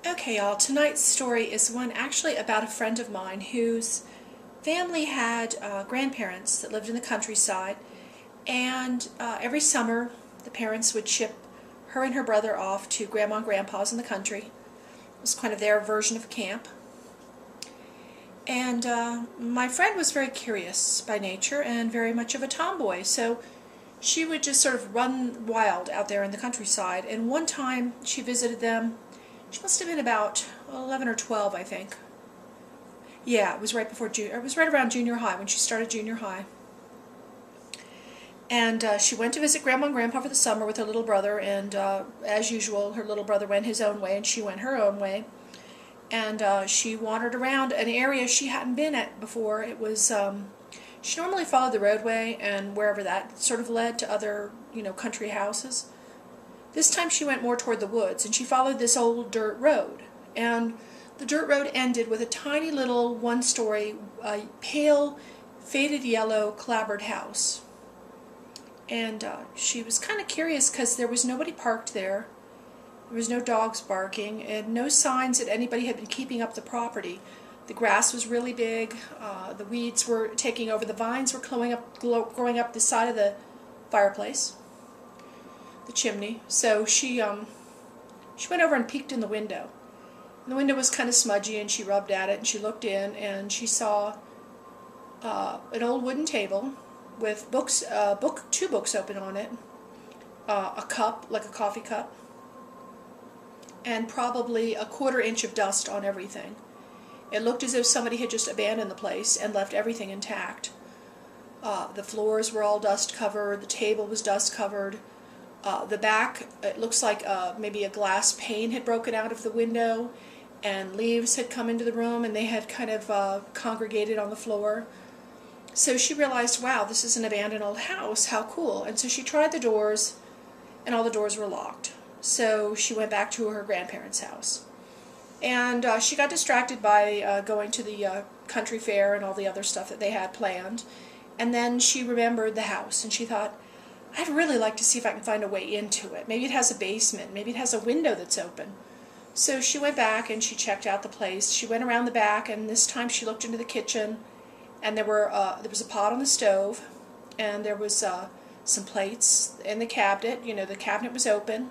Okay, y'all, tonight's story is one actually about a friend of mine whose family had grandparents that lived in the countryside, and every summer the parents would ship her and her brother off to Grandma and Grandpa's in the country. It was kind of their version of camp. And my friend was very curious by nature and very much of a tomboy, so she would just sort of run wild out there in the countryside. And one time she visited them. She must have been about 11 or 12, I think. Yeah, it was right before it was right around junior high, when she started junior high. And she went to visit Grandma and Grandpa for the summer with her little brother, and as usual, her little brother went his own way, and she went her own way. And she wandered around an area she hadn't been at before. It was, she normally followed the roadway, and wherever that sort of led to other, country houses. This time she went more toward the woods, and she followed this old dirt road. And the dirt road ended with a tiny little one-story, pale, faded yellow clapboard house. And she was kind of curious because there was nobody parked there. There was no dogs barking, and no signs that anybody had been keeping up the property. The grass was really big. The weeds were taking over. The vines were growing up the side of the fireplace, the chimney. So she went over and peeked in the window. And the window was kind of smudgy, and she rubbed at it, and she looked in, and she saw an old wooden table with books, two books open on it, a cup, like a coffee cup, and probably a 1/4 inch of dust on everything. It looked as if somebody had just abandoned the place and left everything intact. The floors were all dust covered, the table was dust covered. The back, it looks like maybe a glass pane had broken out of the window, and leaves had come into the room, and they had kind of congregated on the floor. So she realized, wow, this is an abandoned old house, how cool. And so she tried the doors, and all the doors were locked. So she went back to her grandparents' house. And she got distracted by going to the country fair and all the other stuff that they had planned. And then she remembered the house, and she thought, I'd really like to see if I can find a way into it. Maybe it has a basement. Maybe it has a window that's open. So she went back and she checked out the place. She went around the back, and this time she looked into the kitchen, and there was a pot on the stove, and there was some plates in the cabinet. The cabinet was open.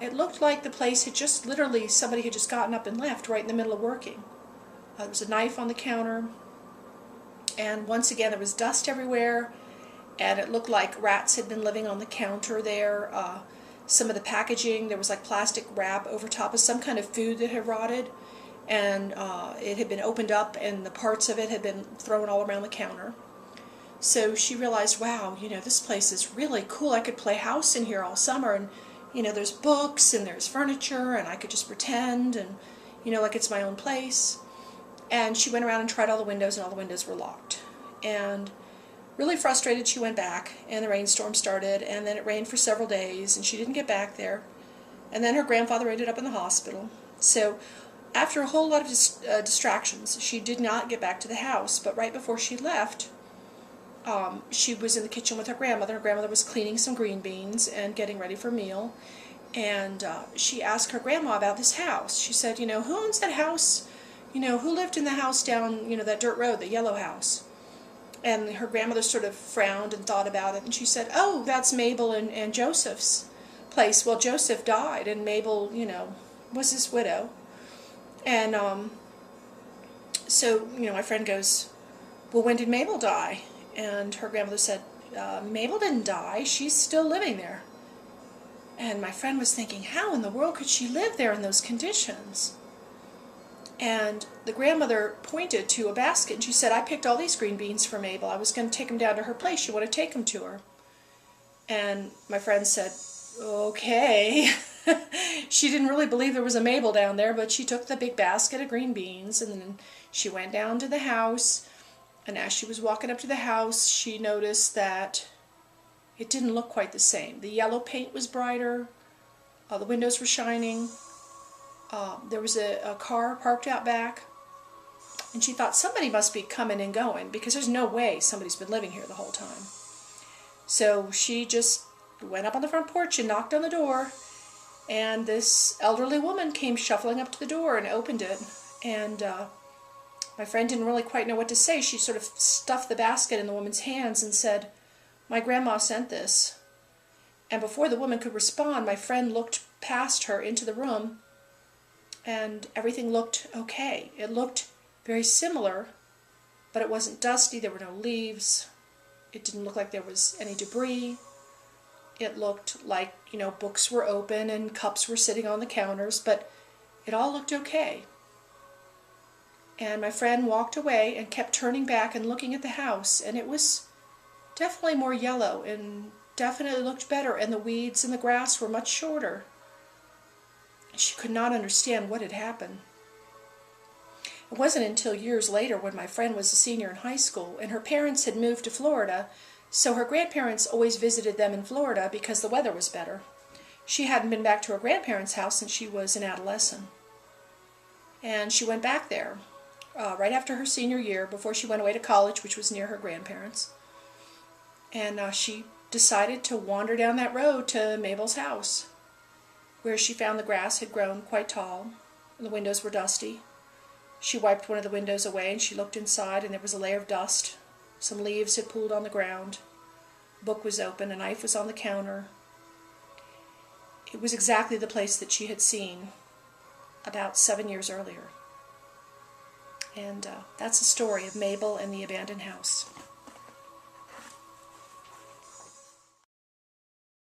It looked like the place had just literally, somebody had just gotten up and left right in the middle of working. There was a knife on the counter, and once again there was dust everywhere, and it looked like rats had been living on the counter there. Some of the packaging, there was like plastic wrap over top of some kind of food that had rotted, and it had been opened up, and the parts of it had been thrown all around the counter. So she realized, wow, this place is really cool. I could play house in here all summer, and there's books and there's furniture, and I could just pretend and, like it's my own place. And she went around and tried all the windows, and all the windows were locked. And really frustrated, she went back, and the rainstorm started, and then it rained for several days, and she didn't get back there. And then her grandfather ended up in the hospital. So after a whole lot of distractions, she did not get back to the house. But right before she left, she was in the kitchen with her grandmother. Her grandmother was cleaning some green beans and getting ready for a meal. And she asked her grandma about this house. She said, who owns that house? Who lived in the house down, that dirt road, the yellow house? And her grandmother sort of frowned and thought about it. And she said, oh, that's Mabel and Joseph's place. Well, Joseph died, and Mabel, was his widow. And so, my friend goes, well, when did Mabel die? And her grandmother said, Mabel didn't die. She's still living there. And my friend was thinking, how in the world could she live there in those conditions? And the grandmother pointed to a basket, and she said, I picked all these green beans for Mabel. I was going to take them down to her place. You want to take them to her? And my friend said, okay. She didn't really believe there was a Mabel down there, but she took the big basket of green beans, and then she went down to the house. And as she was walking up to the house, she noticed that it didn't look quite the same. The yellow paint was brighter. The windows were shining. There was a car parked out back. And she thought, somebody must be coming and going, because there's no way somebody's been living here the whole time. So she just went up on the front porch and knocked on the door. And this elderly woman came shuffling up to the door and opened it. And my friend didn't really quite know what to say. She sort of stuffed the basket in the woman's hands and said, "My grandma sent this." And before the woman could respond, my friend looked past her into the room, and everything looked okay. It looked very similar, but it wasn't dusty. There were no leaves. It didn't look like there was any debris. It looked like, books were open and cups were sitting on the counters, but it all looked okay. And my friend walked away and kept turning back and looking at the house, and it was definitely more yellow and definitely looked better, and the weeds and the grass were much shorter. She could not understand what had happened. It wasn't until years later, when my friend was a senior in high school and her parents had moved to Florida, so her grandparents always visited them in Florida because the weather was better. She hadn't been back to her grandparents' house since she was an adolescent. And she went back there right after her senior year, before she went away to college, which was near her grandparents. And she decided to wander down that road to Mabel's house, where she found the grass had grown quite tall and the windows were dusty. She wiped one of the windows away and she looked inside, and there was a layer of dust. Some leaves had pooled on the ground. A book was open. A knife was on the counter. It was exactly the place that she had seen about 7 years earlier. And that's the story of Mabel and the abandoned house.